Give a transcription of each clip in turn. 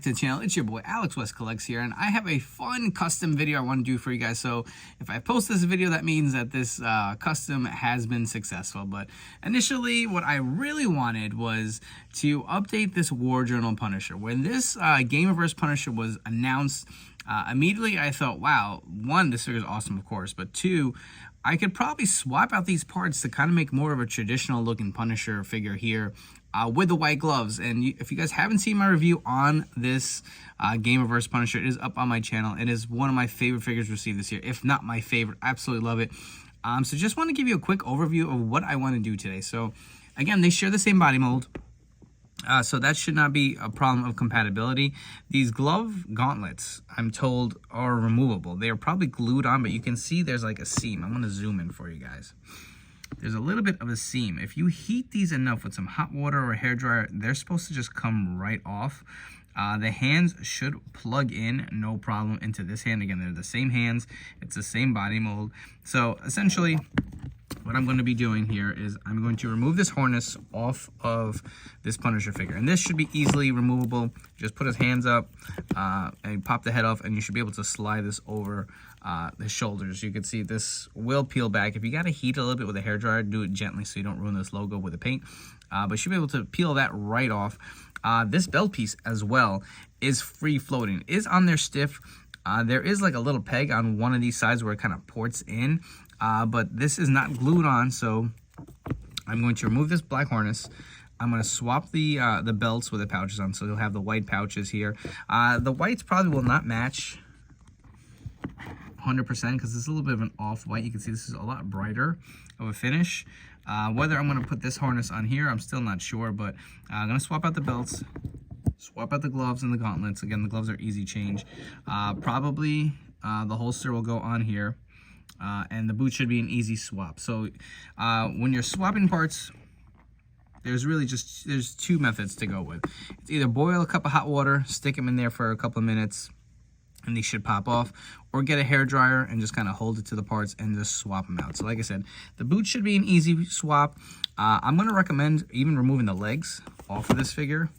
to the channel. It's your boy Alex West Collects here, and I have a fun custom video I want to do for you guys. So if I post this video, that means that this custom has been successful. But initially, what I really wanted was to update this War Journal Punisher. When this Gamerverse Punisher was announced, immediately I thought, wow, one, this figure is awesome, of course, but two, I could probably swap out these parts to kind of make more of a traditional looking Punisher figure here with the white gloves. And if you guys haven't seen my review on this Gamerverse Punisher, it is up on my channel. It is one of my favorite figures received this year, if not my favorite. Absolutely love it. So just want to give you a quick overview of what I want to do today. So again, they share the same body mold. So that should not be a problem of compatibility. These glove gauntlets, I'm told, are removable. They are probably glued on, but you can see there's like a seam. I'm going to zoom in for you guys. There's a little bit of a seam. If you heat these enough with some hot water or a hairdryer, they're supposed to just come right off. The hands should plug in, no problem, into this hand. Again, they're the same hands. It's the same body mold. So essentially, what I'm going to be doing here is I'm going to remove this harness off of this Punisher figure. And this should be easily removable. Just put his hands up and pop the head off, and you should be able to slide this over the shoulders. You can see this will peel back. If you got to heat it a little bit with a hairdryer, do it gently so you don't ruin this logo with the paint. But you should be able to peel that right off. This belt piece as well is free floating. It is on there stiff. There is like a little peg on one of these sides where it kind of ports in. But this is not glued on, so I'm going to remove this black harness. I'm going to swap the belts with the pouches on, so you'll have the white pouches here. The whites probably will not match 100% because it's a little bit of an off-white. You can see this is a lot brighter of a finish. Whether I'm going to put this harness on here, I'm still not sure, but I'm going to swap out the belts, swap out the gloves and the gauntlets. Again, the gloves are easy change. Probably the holster will go on here. And the boot should be an easy swap. So when you're swapping parts, there's two methods to go with. It's either boil a cup of hot water, stick them in there for a couple of minutes, and they should pop off, or get a hairdryer and just kind of hold it to the parts and just swap them out. So like I said, the boot should be an easy swap. I'm going to recommend even removing the legs off of this figure,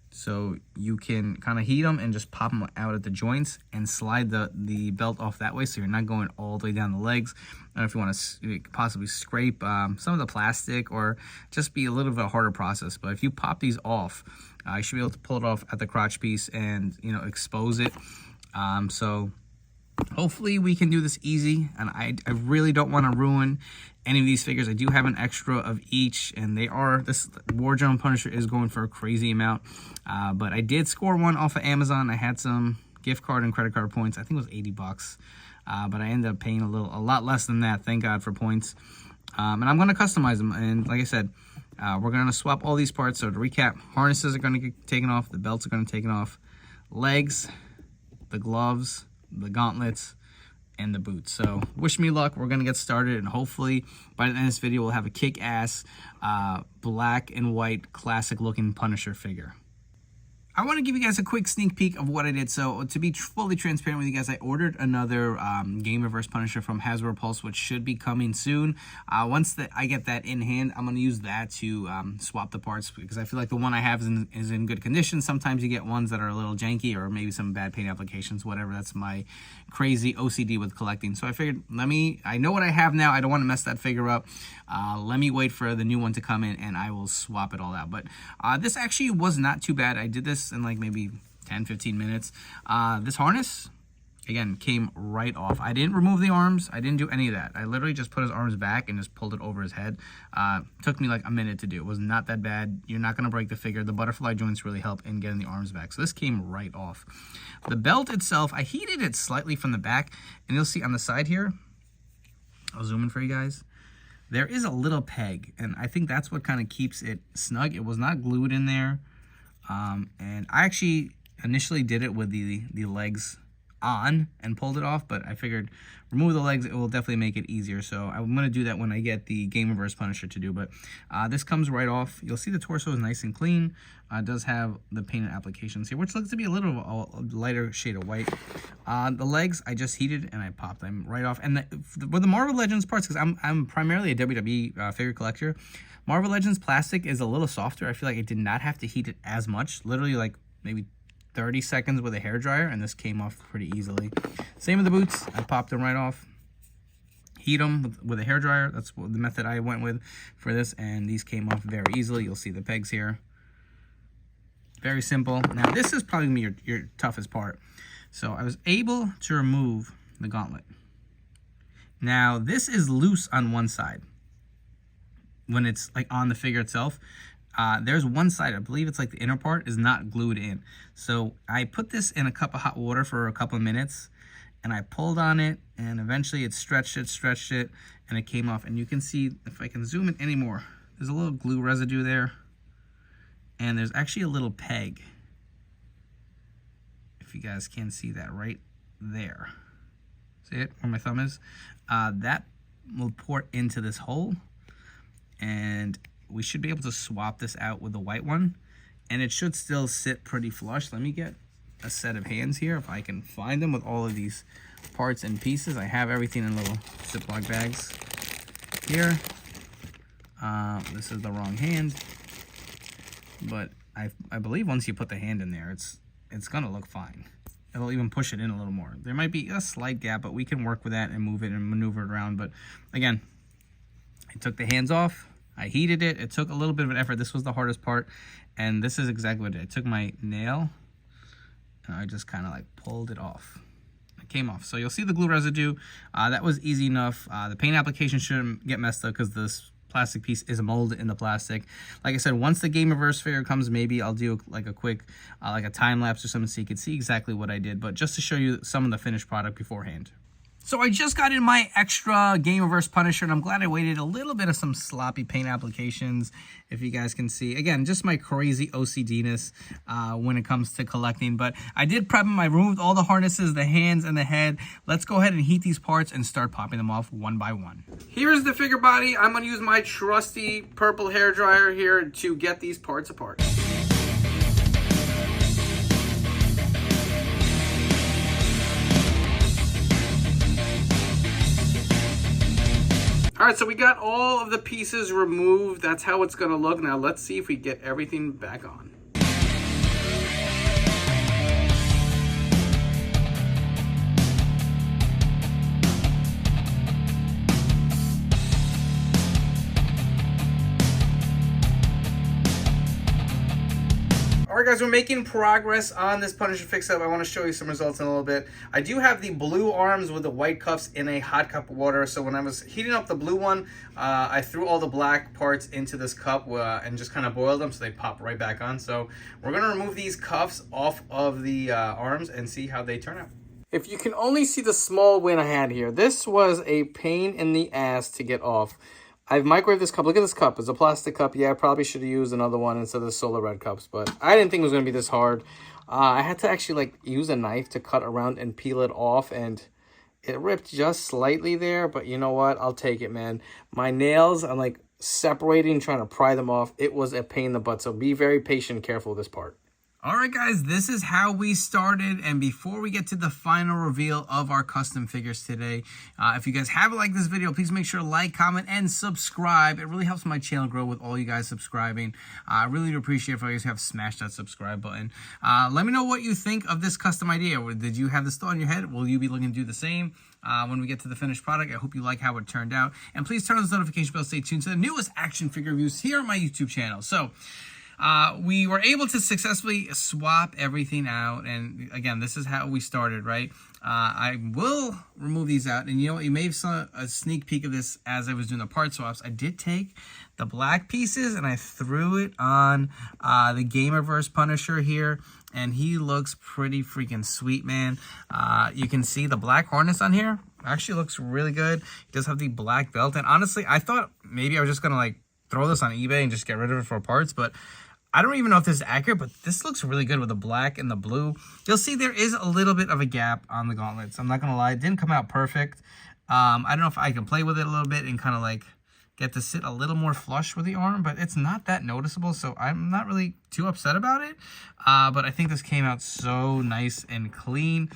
so you can kind of heat them and just pop them out at the joints and slide the belt off that way, so you're not going all the way down the legs. I don't know if you want to possibly scrape some of the plastic or just be a little bit harder process. But if you pop these off, you should be able to pull it off at the crotch piece and, you know, expose it. So hopefully we can do this easy, and I really don't want to ruin any of these figures. I do have an extra of each, and this War Journal Punisher is going for a crazy amount. But I did score one off of Amazon. I had some gift card and credit card points. I think it was 80 bucks. But I ended up paying a lot less than that. Thank God for points. And I'm going to customize them. And like I said, we're going to swap all these parts. So to recap, harnesses are going to get taken off. The belts are going to get taken off. Legs, the gloves, the gauntlets, and the boots. So wish me luck. We're gonna get started, and hopefully by the end of this video we'll have a kick-ass black and white classic looking Punisher figure. I want to give you guys a quick sneak peek of what I did. So to be fully transparent with you guys, I ordered another Gamerverse Punisher from Hasbro Pulse, which should be coming soon. Once I get that in hand, I'm going to use that to swap the parts, because I feel like the one I have is in good condition. Sometimes you get ones that are a little janky, or maybe some bad paint applications, whatever. That's my crazy OCD with collecting. So I figured, I know what I have now. I don't want to mess that figure up. Let me wait for the new one to come in, and I will swap it all out. But this actually was not too bad. I did this in like maybe 10-15 minutes. This harness, again, came right off. I didn't remove the arms. I didn't do any of that. I literally just put his arms back and just pulled it over his head. Took me like a minute to do. It was not that bad. You're not going to break the figure. The butterfly joints really help in getting the arms back. So this came right off. The belt itself, I heated it slightly from the back, and you'll see on the side here, I'll zoom in for you guys, there is a little peg, and I think that's what kind of keeps it snug. It was not glued in there. And I actually initially did it with the legs on and pulled it off, but I figured remove the legs, it will definitely make it easier. So I'm going to do that when I get the Gamerverse Punisher to do. But this comes right off. You'll see the torso is nice and clean. It does have the painted applications here, which looks to be a little a lighter shade of white. The legs, I just heated and I popped them right off. And with the Marvel Legends parts, because I'm primarily a WWE figure collector, Marvel Legends plastic is a little softer. I feel like I did not have to heat it as much. Literally like maybe 30 seconds with a hairdryer, and this came off pretty easily. Same with the boots. I popped them right off. Heat them with a hairdryer. That's the method I went with for this, and these came off very easily. You'll see the pegs here. Very simple. Now, this is probably gonna be your toughest part. So I was able to remove the gauntlet. Now, this is loose on one side. When it's like on the figure itself, there's one side, I believe it's like the inner part, is not glued in. So I put this in a cup of hot water for a couple of minutes, and I pulled on it, and eventually it stretched it, and it came off. And you can see, if I can zoom in anymore, there's a little glue residue there, and there's actually a little peg. If you guys can see that right there. See it, where my thumb is? That will pour into this hole, and we should be able to swap this out with the white one, and it should still sit pretty flush. Let me get a set of hands here if I can find them with all of these parts and pieces. I have everything in little Ziploc bags here. This is the wrong hand, but I believe once you put the hand in there, it's gonna look fine. It'll even push it in a little more. There might be a slight gap, but we can work with that and move it and maneuver it around. But again, I took the hands off. I heated it. It took a little bit of an effort. This was the hardest part. And this is exactly what I did. I took my nail and I just kind of like pulled it off. It came off. So you'll see the glue residue. That was easy enough. The paint application shouldn't get messed up because this plastic piece is molded in the plastic. Like I said, once the Gamerverse figure comes, maybe I'll do like a quick, like a time lapse or something so you can see exactly what I did. But just to show you some of the finished product beforehand. So I just got in my extra Gamerverse Punisher, and I'm glad I waited a little bit of some sloppy paint applications, if you guys can see. Again, just my crazy OCD-ness when it comes to collecting. But I did prep them. I removed all the harnesses, the hands, and the head. Let's go ahead and heat these parts and start popping them off one by one. Here's the figure body. I'm going to use my trusty purple hairdryer here to get these parts apart. All right, so we got all of the pieces removed. That's how it's gonna look. Now let's see if we get everything back on. All right, guys, we're making progress on this Punisher fix-up. I want to show you some results in a little bit. I do have the blue arms with the white cuffs in a hot cup of water. So when I was heating up the blue one, I threw all the black parts into this cup and just kind of boiled them so they pop right back on. So we're going to remove these cuffs off of the arms and see how they turn out. If you can only see the small win I had here, this was a pain in the ass to get off. I've microwaved this cup. Look at this cup. It's a plastic cup. Yeah, I probably should have used another one instead of the Solar Red cups, but I didn't think it was going to be this hard. I had to actually like use a knife to cut around and peel it off, and it ripped just slightly there, but you know what? I'll take it, man. My nails, I'm like separating, trying to pry them off. It was a pain in the butt, so be very patient and careful with this part. All right, guys, this is how we started. And before we get to the final reveal of our custom figures today, if you guys haven't liked this video, please make sure to like, comment, and subscribe. It really helps my channel grow with all you guys subscribing. I really do appreciate if you guys have smashed that subscribe button. Let me know what you think of this custom idea. Did you have this thought in your head? Will you be looking to do the same when we get to the finished product? I hope you like how it turned out. And please turn on the notification bell. Stay tuned to the newest action figure reviews here on my YouTube channel. So, we were able to successfully swap everything out, and again, this is how we started, right? I will remove these out, and you know what? You may have saw a sneak peek of this as I was doing the part swaps. I did take the black pieces and I threw it on the Gamerverse Punisher here, and he looks pretty freaking sweet, man. You can see the black harness on here actually looks really good. He does have the black belt, and honestly, I thought maybe I was just gonna like throw this on eBay and just get rid of it for parts, but I don't even know if this is accurate, but this looks really good with the black and the blue. You'll see there is a little bit of a gap on the gauntlets. I'm not going to lie. It didn't come out perfect. I don't know if I can play with it a little bit and kind of like get to sit a little more flush with the arm, but it's not that noticeable, so I'm not really too upset about it. But I think this came out so nice and clean.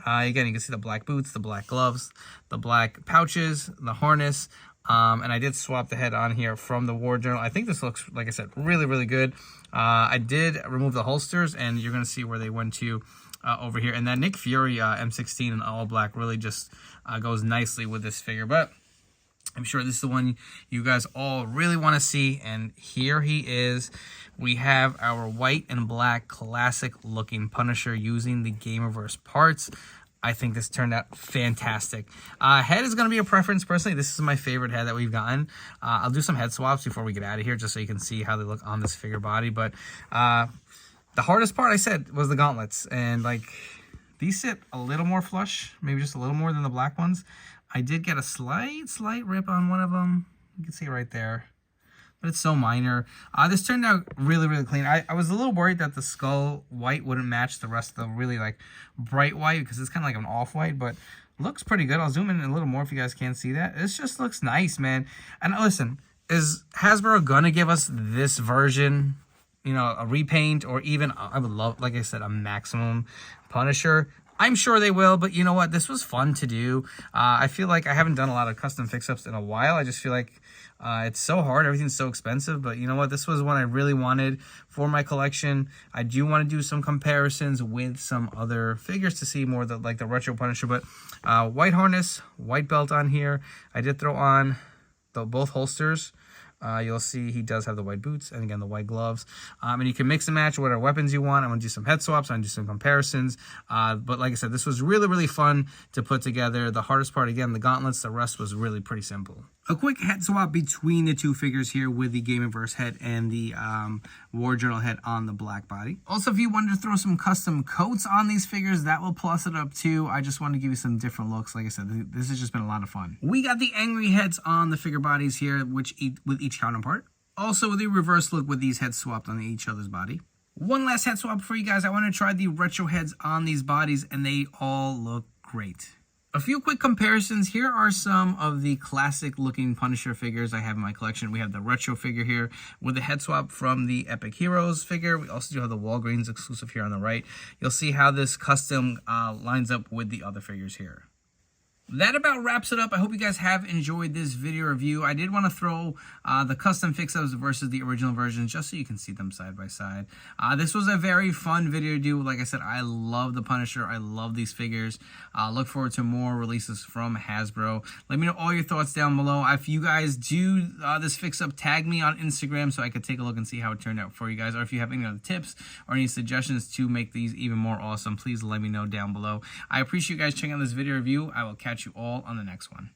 Again, you can see the black boots, the black gloves, the black pouches, the harness. And I did swap the head on here from the War Journal. I think this looks, like I said, really, really good. I did remove the holsters, and you're going to see where they went to over here. And that Nick Fury M16 in all black really just goes nicely with this figure. But I'm sure this is the one you guys all really want to see. And here he is. We have our white and black classic looking Punisher using the Gamerverse parts. I think this turned out fantastic. Head is going to be a preference. Personally, this is my favorite head that we've gotten. I'll do some head swaps before we get out of here, just so you can see how they look on this figure body. But the hardest part, I said, was the gauntlets. And, like, these sit a little more flush, maybe just a little more than the black ones. I did get a slight rip on one of them. You can see it right there. But it's so minor. This turned out really, really clean. I was a little worried that the skull white wouldn't match the rest of the really, like, bright white, because it's kind of like an off-white, but looks pretty good. I'll zoom in a little more if you guys can't see that. This just looks nice, man. And listen, is Hasbro gonna give us this version, you know, a repaint, or even, I would love, like I said, a maximum Punisher? I'm sure they will, but you know what? This was fun to do. I feel like I haven't done a lot of custom fix-ups in a while. I just feel like it's so hard. Everything's so expensive. But you know what? This was one I really wanted for my collection. I do want to do some comparisons with some other figures to see more like the retro Punisher. But white harness, white belt on here. I did throw on both holsters. You'll see he does have the white boots and, again, the white gloves. And you can mix and match whatever weapons you want. I'm going to do some head swaps. I'm going to do some comparisons. But like I said, this was really, really fun to put together. The hardest part, again, the gauntlets. The rest was really pretty simple. A quick head swap between the two figures here with the Gamerverse head and the War Journal head on the black body. Also, if you wanted to throw some custom coats on these figures, that will plus it up too. I just wanted to give you some different looks. Like I said, this has just been a lot of fun. We got the angry heads on the figure bodies here, with each counterpart. Also, the reverse look with these heads swapped on each other's body. One last head swap for you guys. I want to try the retro heads on these bodies, and they all look great. A few quick comparisons. Here are some of the classic looking Punisher figures I have in my collection. We have the retro figure here with the head swap from the Epic Heroes figure. We also do have the Walgreens exclusive here on the right. You'll see how this custom lines up with the other figures here. That about wraps it up. I hope you guys have enjoyed this video review. I did want to throw the custom fix-ups versus the original versions just so you can see them side by side. This was a very fun video to do. Like I said, I love the Punisher. I love these figures. Look forward to more releases from Hasbro. Let me know all your thoughts down below. If you guys do this fix-up, tag me on Instagram so I could take a look and see how it turned out for you guys. Or if you have any other tips or any suggestions to make these even more awesome, please let me know down below. I appreciate you guys checking out this video review. I will catch you all on the next one.